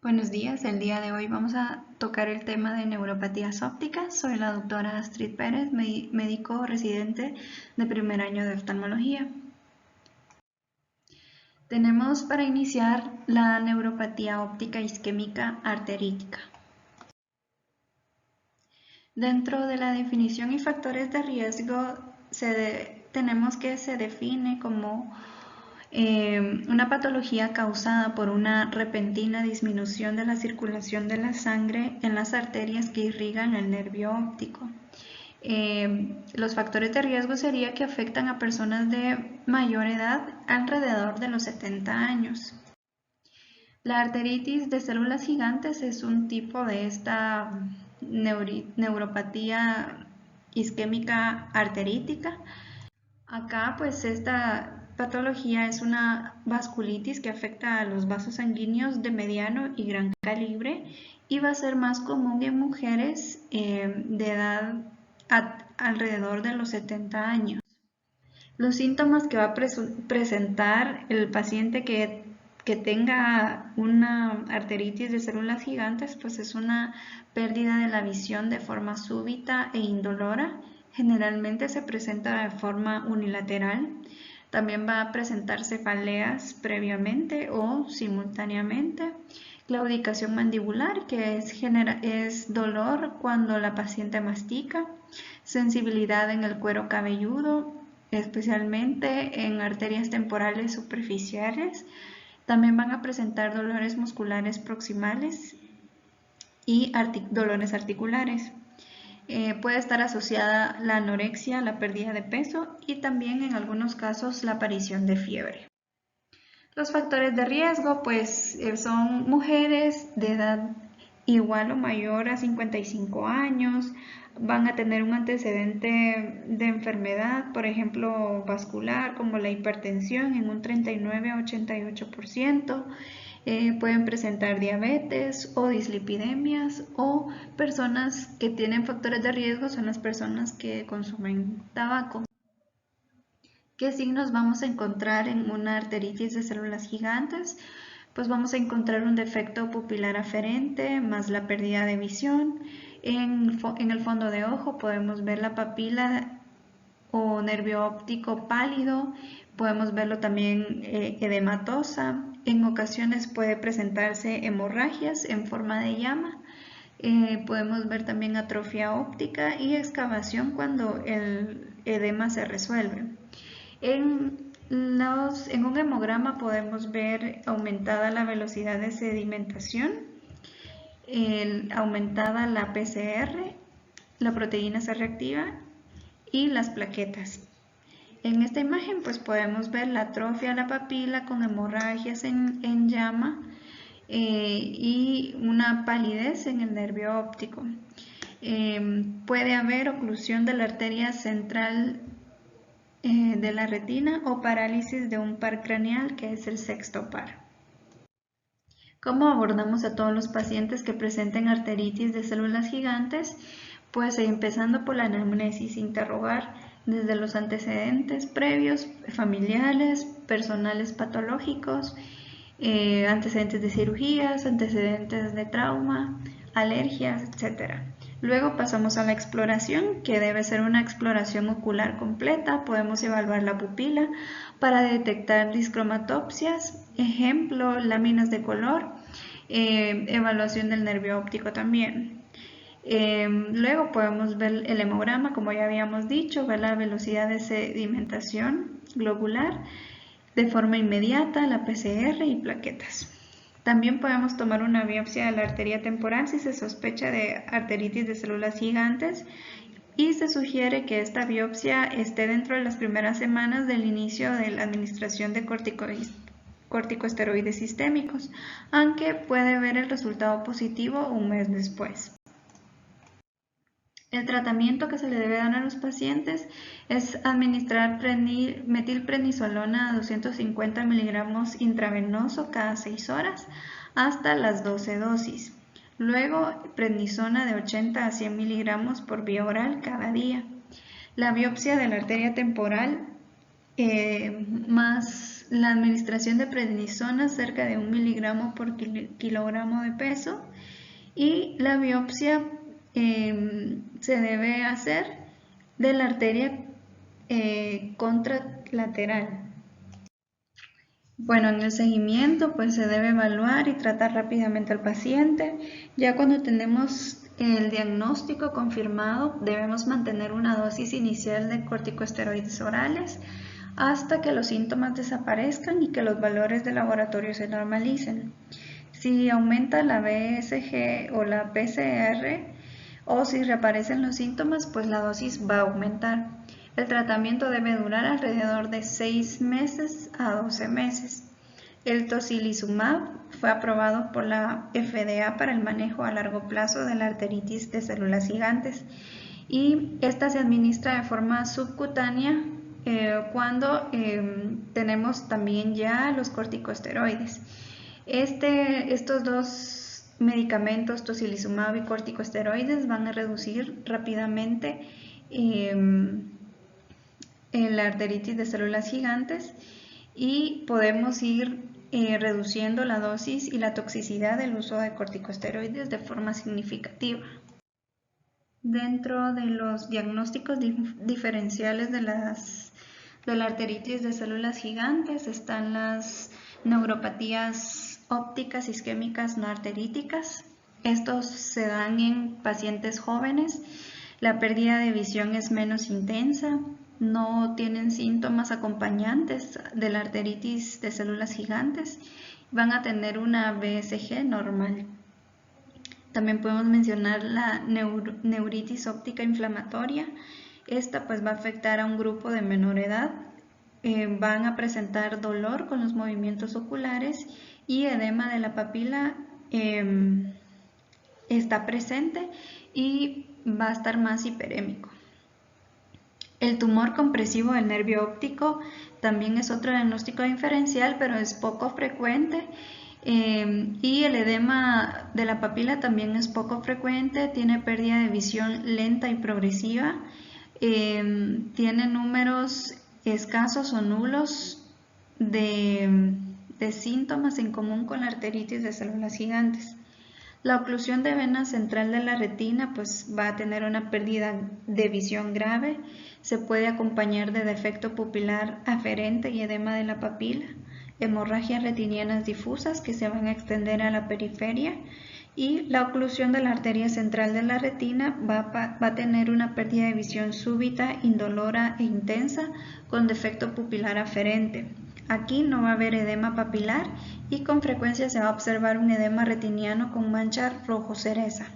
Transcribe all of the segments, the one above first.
Buenos días, el día de hoy vamos a tocar el tema de neuropatías ópticas. Soy la doctora Astrid Pérez, médico residente de primer año de oftalmología. Tenemos para iniciar la neuropatía óptica isquémica arterítica. Dentro de la definición y factores de riesgo tenemos que se define como una patología causada por una repentina disminución de la circulación de la sangre en las arterias que irrigan el nervio óptico. Los factores de riesgo sería que afectan a personas de mayor edad alrededor de los 70 años. La arteritis de células gigantes es un tipo de esta neuropatía isquémica arterítica. Acá pues esta patología es una vasculitis que afecta a los vasos sanguíneos de mediano y gran calibre y va a ser más común en mujeres de edad alrededor de los 70 años. Los síntomas que va a presentar el paciente que tenga una arteritis de células gigantes, pues es una pérdida de la visión de forma súbita e indolora. Generalmente se presenta de forma unilateral. También va a presentar cefaleas previamente o simultáneamente. Claudicación mandibular, que es dolor cuando la paciente mastica. Sensibilidad en el cuero cabelludo, especialmente en arterias temporales superficiales. También van a presentar dolores musculares proximales y dolores articulares. Puede estar asociada la anorexia, la pérdida de peso y también en algunos casos la aparición de fiebre. Los factores de riesgo pues son mujeres de edad igual o mayor a 55 años, van a tener un antecedente de enfermedad, por ejemplo, vascular, como la hipertensión en un 39 a 88%, pueden presentar diabetes o dislipidemias o personas que tienen factores de riesgo son las personas que consumen tabaco. ¿Qué signos vamos a encontrar en una arteritis de células gigantes? Pues vamos a encontrar un defecto pupilar aferente más la pérdida de visión. En el fondo de ojo podemos ver la papila o nervio óptico pálido, podemos verlo también edematosa. En ocasiones puede presentarse hemorragias en forma de llama. Podemos ver también atrofia óptica y excavación cuando el edema se resuelve. En un hemograma podemos ver aumentada la velocidad de sedimentación, aumentada la PCR, la proteína C reactiva y las plaquetas. En esta imagen pues podemos ver la atrofia de la papila con hemorragias en llama y una palidez en el nervio óptico. Puede haber oclusión de la arteria central de la retina o parálisis de un par craneal, que es el sexto par. ¿Cómo abordamos a todos los pacientes que presenten arteritis de células gigantes? Pues empezando por la anamnesis, interrogar desde los antecedentes previos, familiares, personales patológicos, antecedentes de cirugías, antecedentes de trauma, alergias, etc. Luego pasamos a la exploración, que debe ser una exploración ocular completa. Podemos evaluar la pupila para detectar discromatopsias, ejemplo, láminas de color, evaluación del nervio óptico también. Luego podemos ver el hemograma, como ya habíamos dicho, ver la velocidad de sedimentación globular de forma inmediata, la PCR y plaquetas. También podemos tomar una biopsia de la arteria temporal si se sospecha de arteritis de células gigantes y se sugiere que esta biopsia esté dentro de las primeras semanas del inicio de la administración de corticosteroides sistémicos, aunque puede ver el resultado positivo un mes después. El tratamiento que se le debe dar a los pacientes es administrar metilprednisolona a 250 miligramos intravenoso cada 6 horas hasta las 12 dosis. Luego, prednisona de 80 a 100 miligramos por vía oral cada día. La biopsia de la arteria temporal más la administración de prednisona cerca de 1 miligramo por kilogramo de peso, y la biopsia se debe hacer de la arteria contralateral. Bueno, en el seguimiento pues se debe evaluar y tratar rápidamente al paciente. Ya cuando tenemos el diagnóstico confirmado, debemos mantener una dosis inicial de corticosteroides orales hasta que los síntomas desaparezcan y que los valores de laboratorio se normalicen. Si aumenta la BSG o la PCR o si reaparecen los síntomas, pues la dosis va a aumentar. El tratamiento debe durar alrededor de 6 meses a 12 meses. El tocilizumab fue aprobado por la FDA para el manejo a largo plazo de la arteritis de células gigantes, y esta se administra de forma subcutánea cuando tenemos también ya los corticosteroides. Estos dos medicamentos, tocilizumab y corticosteroides, van a reducir rápidamente la arteritis de células gigantes, y podemos ir reduciendo la dosis y la toxicidad del uso de corticosteroides de forma significativa. Dentro de los diagnósticos diferenciales de la arteritis de células gigantes están las neuropatías ópticas isquémicas no arteríticas. Estos se dan en pacientes jóvenes. La pérdida de visión es menos intensa, no tienen síntomas acompañantes de la arteritis de células gigantes, van a tener una BSG normal. También podemos mencionar la neuritis óptica inflamatoria. Esta pues va a afectar a un grupo de menor edad. Van a presentar dolor con los movimientos oculares y edema de la papila está presente y va a estar más hiperémico. El tumor compresivo del nervio óptico también es otro diagnóstico diferencial, pero es poco frecuente. Y el edema de la papila también es poco frecuente, tiene pérdida de visión lenta y progresiva, tiene números escasos o nulos de síntomas en común con la arteritis de células gigantes. La oclusión de vena central de la retina pues va a tener una pérdida de visión grave, se puede acompañar de defecto pupilar aferente y edema de la papila, hemorragias retinianas difusas que se van a extender a la periferia, y la oclusión de la arteria central de la retina va a tener una pérdida de visión súbita, indolora e intensa con defecto pupilar aferente. Aquí no va a haber edema papilar y con frecuencia se va a observar un edema retiniano con mancha rojo cereza.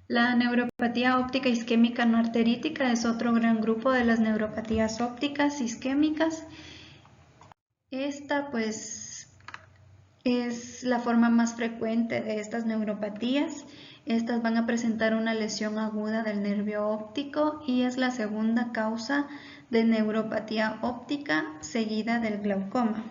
La neuropatía óptica isquémica no arterítica es otro gran grupo de las neuropatías ópticas isquémicas. Esta pues es la forma más frecuente de estas neuropatías. Estas van a presentar una lesión aguda del nervio óptico y es la segunda causa de neuropatía óptica seguida del glaucoma.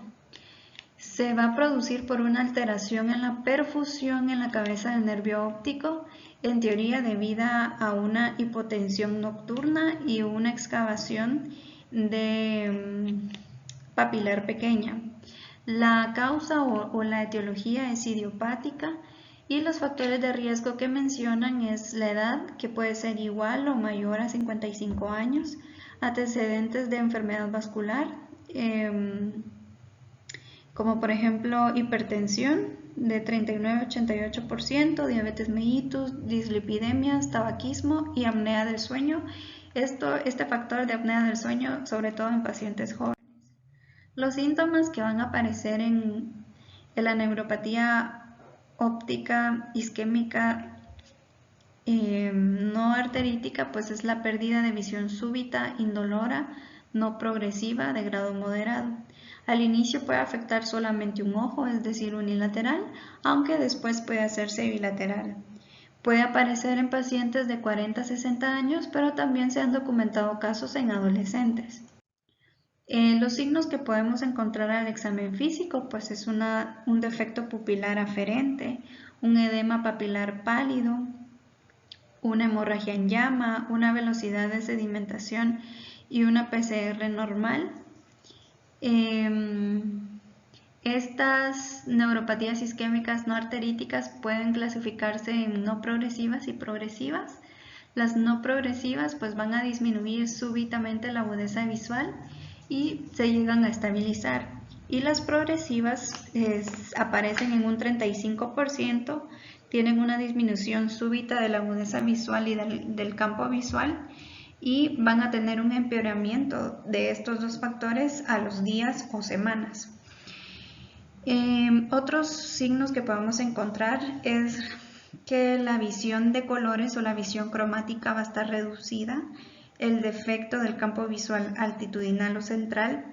Se va a producir por una alteración en la perfusión en la cabeza del nervio óptico, en teoría debida a una hipotensión nocturna y una excavación de papilar pequeña. La causa o la etiología es idiopática y los factores de riesgo que mencionan es la edad, que puede ser igual o mayor a 55 años, antecedentes de enfermedad vascular, como por ejemplo hipertensión de 39-88%, diabetes mellitus, dislipidemias, tabaquismo y apnea del sueño. Este factor de apnea del sueño sobre todo en pacientes jóvenes. Los síntomas que van a aparecer en la neuropatía óptica isquémica no arterítica pues es la pérdida de visión súbita, indolora, no progresiva, de grado moderado. Al inicio puede afectar solamente un ojo, es decir, unilateral, aunque después puede hacerse bilateral. Puede aparecer en pacientes de 40 a 60 años, pero también se han documentado casos en adolescentes. Los signos que podemos encontrar al examen físico pues es un defecto pupilar aferente, un edema papilar pálido, una hemorragia en llama, una velocidad de sedimentación y una PCR normal. Estas neuropatías isquémicas no arteríticas pueden clasificarse en no progresivas y progresivas. Las no progresivas pues van a disminuir súbitamente la agudeza visual y se llegan a estabilizar. Y las progresivas aparecen en un 35%, tienen una disminución súbita de la agudeza visual y del campo visual y van a tener un empeoramiento de estos dos factores a los días o semanas. Otros signos que podemos encontrar es que la visión de colores o la visión cromática va a estar reducida, el defecto del campo visual altitudinal o central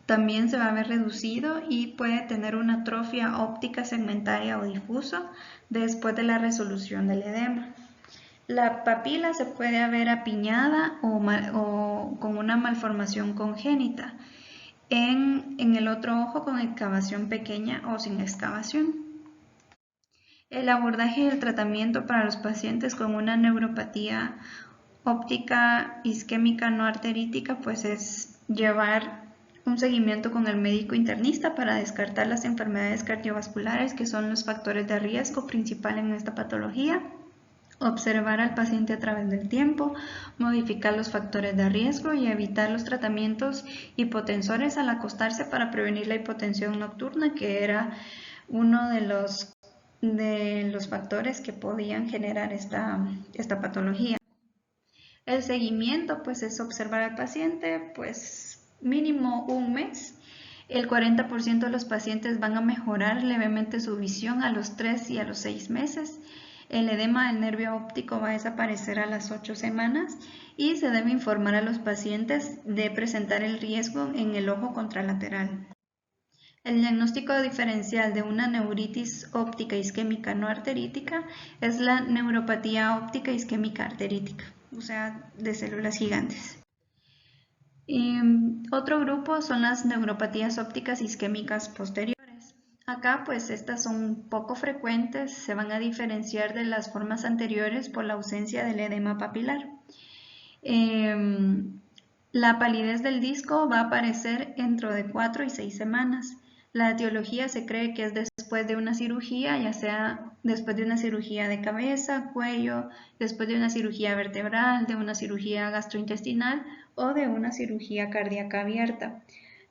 también se va a ver reducido y puede tener una atrofia óptica segmentaria o difuso después de la resolución del edema. La papila se puede ver apiñada o con una malformación congénita. En el otro ojo con excavación pequeña o sin excavación. El abordaje y el tratamiento para los pacientes con una neuropatía óptica isquémica no arterítica pues es llevar un seguimiento con el médico internista para descartar las enfermedades cardiovasculares que son los factores de riesgo principal en esta patología. Observar al paciente a través del tiempo, modificar los factores de riesgo y evitar los tratamientos hipotensores al acostarse para prevenir la hipotensión nocturna, que era uno de los factores que podían generar esta patología. El seguimiento pues es observar al paciente pues mínimo un mes. El 40% de los pacientes van a mejorar levemente su visión a los 3 y a los 6 meses. El edema del nervio óptico va a desaparecer a las 8 semanas y se debe informar a los pacientes de presentar el riesgo en el ojo contralateral. El diagnóstico diferencial de una neuritis óptica isquémica no arterítica es la neuropatía óptica isquémica arterítica, o sea, de células gigantes. Otro grupo son las neuropatías ópticas isquémicas posteriores. Acá pues estas son poco frecuentes, se van a diferenciar de las formas anteriores por la ausencia del edema papilar. La palidez del disco va a aparecer dentro de 4 y 6 semanas. La etiología se cree que es después de una cirugía, ya sea después de una cirugía de cabeza, cuello, después de una cirugía vertebral, de una cirugía gastrointestinal o de una cirugía cardíaca abierta.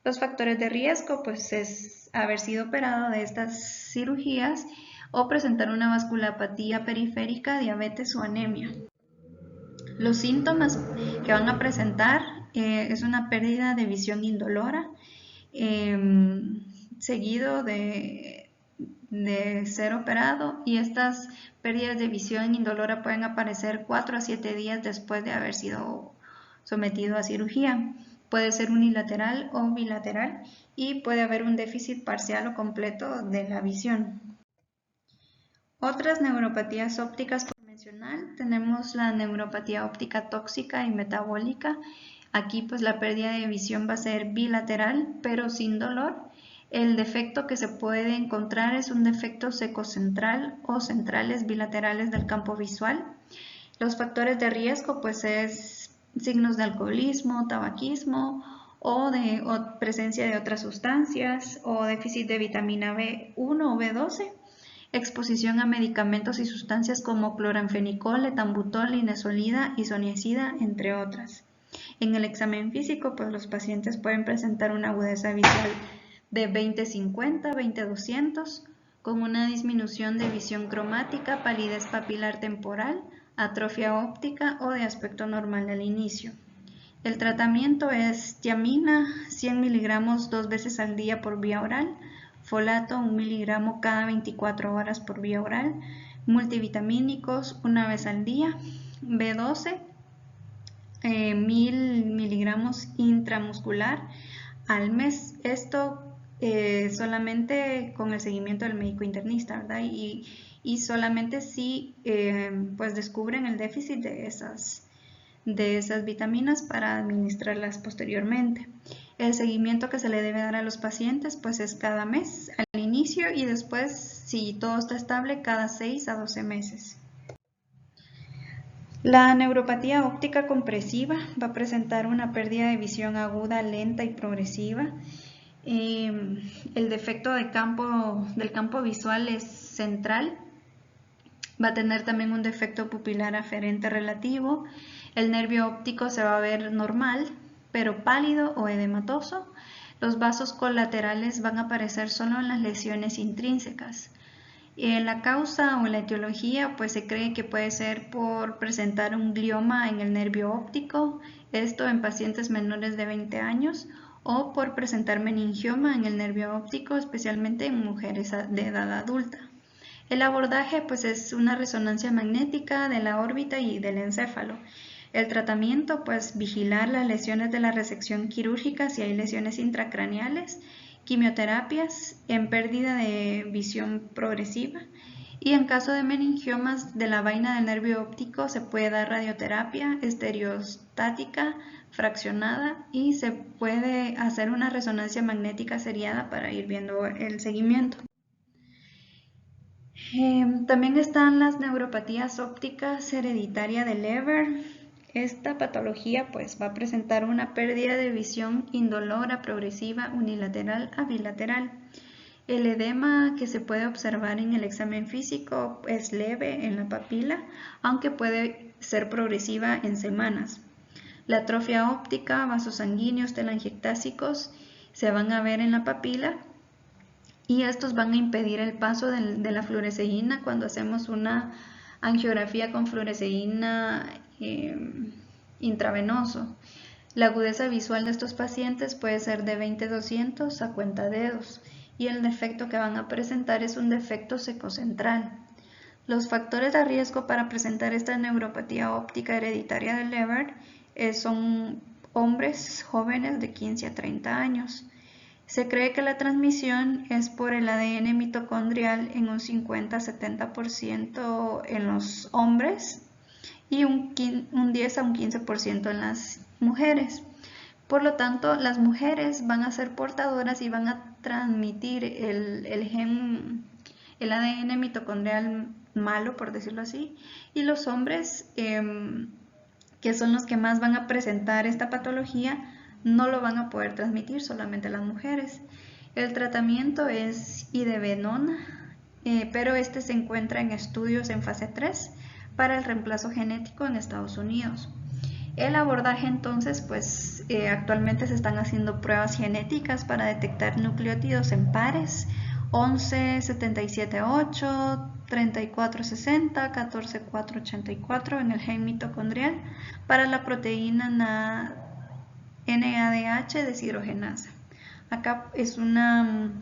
Los factores de riesgo pues es haber sido operado de estas cirugías o presentar una vasculopatía periférica, diabetes o anemia. Los síntomas que van a presentar es una pérdida de visión indolora, seguido de ser operado, y estas pérdidas de visión indolora pueden aparecer 4 a 7 días después de haber sido sometido a cirugía. Puede ser unilateral o bilateral y puede haber un déficit parcial o completo de la visión. Otras neuropatías ópticas por mencionar, tenemos la neuropatía óptica tóxica y metabólica. Aquí pues la pérdida de visión va a ser bilateral pero sin dolor. El defecto que se puede encontrar es un defecto secocentral o centrales bilaterales del campo visual. Los factores de riesgo pues es signos de alcoholismo, tabaquismo o presencia de otras sustancias o déficit de vitamina B1 o B12. Exposición a medicamentos y sustancias como cloranfenicol, etambutol, linezolida, isoniazida, entre otras. En el examen físico, pues los pacientes pueden presentar una agudeza visual de 20-50, 20-200, con una disminución de visión cromática, palidez papilar temporal, atrofia óptica o de aspecto normal al inicio. El tratamiento es tiamina, 100 miligramos 2 veces al día por vía oral, folato 1 miligramo cada 24 horas por vía oral, multivitamínicos 1 vez al día, B12, 1000 miligramos intramuscular al mes. Esto solamente con el seguimiento del médico internista, ¿verdad? Y solamente si pues descubren el déficit de esas vitaminas para administrarlas posteriormente. El seguimiento que se le debe dar a los pacientes pues es cada mes al inicio y después, si todo está estable, cada 6 a 12 meses. La neuropatía óptica compresiva va a presentar una pérdida de visión aguda, lenta y progresiva. El defecto del campo visual es central. Va a tener también un defecto pupilar aferente relativo. El nervio óptico se va a ver normal, pero pálido o edematoso. Los vasos colaterales van a aparecer solo en las lesiones intrínsecas. La causa o la etiología pues se cree que puede ser por presentar un glioma en el nervio óptico, esto en pacientes menores de 20 años, o por presentar meningioma en el nervio óptico, especialmente en mujeres de edad adulta. El abordaje pues es una resonancia magnética de la órbita y del encéfalo. El tratamiento pues vigilar las lesiones de la resección quirúrgica si hay lesiones intracraneales, quimioterapias en pérdida de visión progresiva y en caso de meningiomas de la vaina del nervio óptico se puede dar radioterapia estereostática fraccionada y se puede hacer una resonancia magnética seriada para ir viendo el seguimiento. También están las neuropatías ópticas hereditaria de Leber. Esta patología pues va a presentar una pérdida de visión indolora, progresiva, unilateral a bilateral. El edema que se puede observar en el examen físico es leve en la papila, aunque puede ser progresiva en semanas. La atrofia óptica, vasos sanguíneos telangiectásicos se van a ver en la papila y estos van a impedir el paso de la fluoresceína cuando hacemos una angiografía con fluoresceína intravenoso. La agudeza visual de estos pacientes puede ser de 20-200 a cuentadedos y el defecto que van a presentar es un defecto secocentral. Los factores de riesgo para presentar esta neuropatía óptica hereditaria de Leber son hombres jóvenes de 15 a 30 años. Se cree que la transmisión es por el ADN mitocondrial en un 50-70% en los hombres y un 10 a un 15% en las mujeres. Por lo tanto, las mujeres van a ser portadoras y van a transmitir el ADN mitocondrial malo, por decirlo así, y los hombres, que son los que más van a presentar esta patología, no lo van a poder transmitir, solamente las mujeres. El tratamiento es idebenona, pero este se encuentra en estudios en fase 3 para el reemplazo genético en Estados Unidos. El abordaje entonces, pues actualmente se están haciendo pruebas genéticas para detectar nucleótidos en pares 11-77-8, 34-60, 14-4-84 en el gen mitocondrial para la proteína NADH deshidrogenasa. Acá es una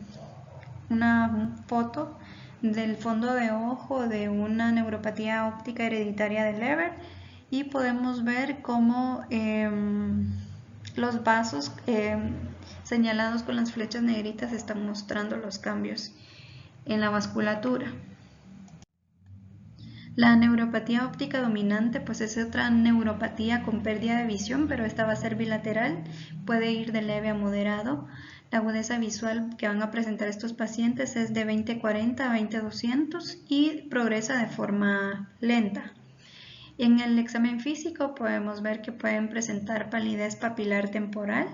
foto del fondo de ojo de una neuropatía óptica hereditaria de Leber y podemos ver cómo los vasos señalados con las flechas negritas están mostrando los cambios en la vasculatura. La neuropatía óptica dominante pues es otra neuropatía con pérdida de visión, pero esta va a ser bilateral, puede ir de leve a moderado. La agudeza visual que van a presentar estos pacientes es de 20-40 a 20-200 y progresa de forma lenta. En el examen físico podemos ver que pueden presentar palidez papilar temporal,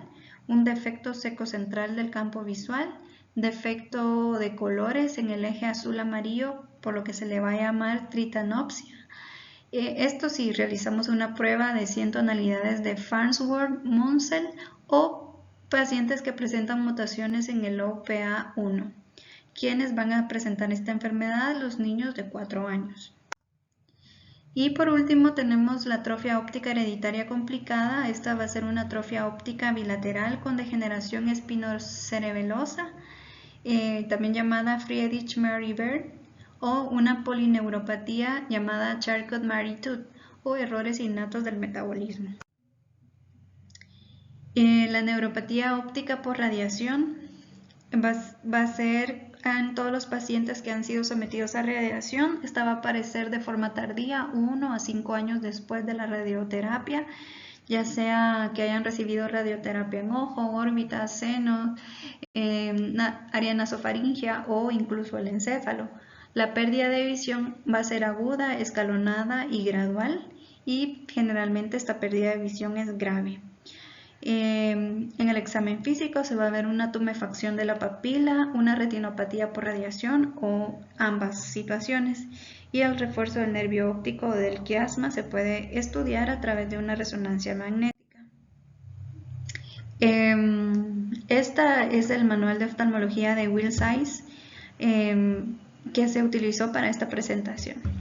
un defecto secocentral del campo visual, defecto de colores en el eje azul-amarillo, por lo que se le va a llamar tritanopsia. Esto si realizamos una prueba de 100 tonalidades de Farnsworth-Munsell o pacientes que presentan mutaciones en el OPA1. ¿Quiénes van a presentar esta enfermedad? Los niños de 4 años. Y por último tenemos la atrofia óptica hereditaria complicada. Esta va a ser una atrofia óptica bilateral con degeneración espinocerebelosa, también llamada Friedrich-Mary-Behr, o una polineuropatía llamada Charcot-Marie-Tooth o errores innatos del metabolismo. La neuropatía óptica por radiación va a ser en todos los pacientes que han sido sometidos a radiación. Esta va a aparecer de forma tardía, 1 a 5 años después de la radioterapia, ya sea que hayan recibido radioterapia en ojo, órbita, seno, área nasofaringea o incluso el encéfalo. La pérdida de visión va a ser aguda, escalonada y gradual y generalmente esta pérdida de visión es grave. En el examen físico se va a ver una tumefacción de la papila, una retinopatía por radiación o ambas situaciones. Y el refuerzo del nervio óptico o del quiasma se puede estudiar a través de una resonancia magnética. Esta es el manual de oftalmología de Will Zeiss que se utilizó para esta presentación.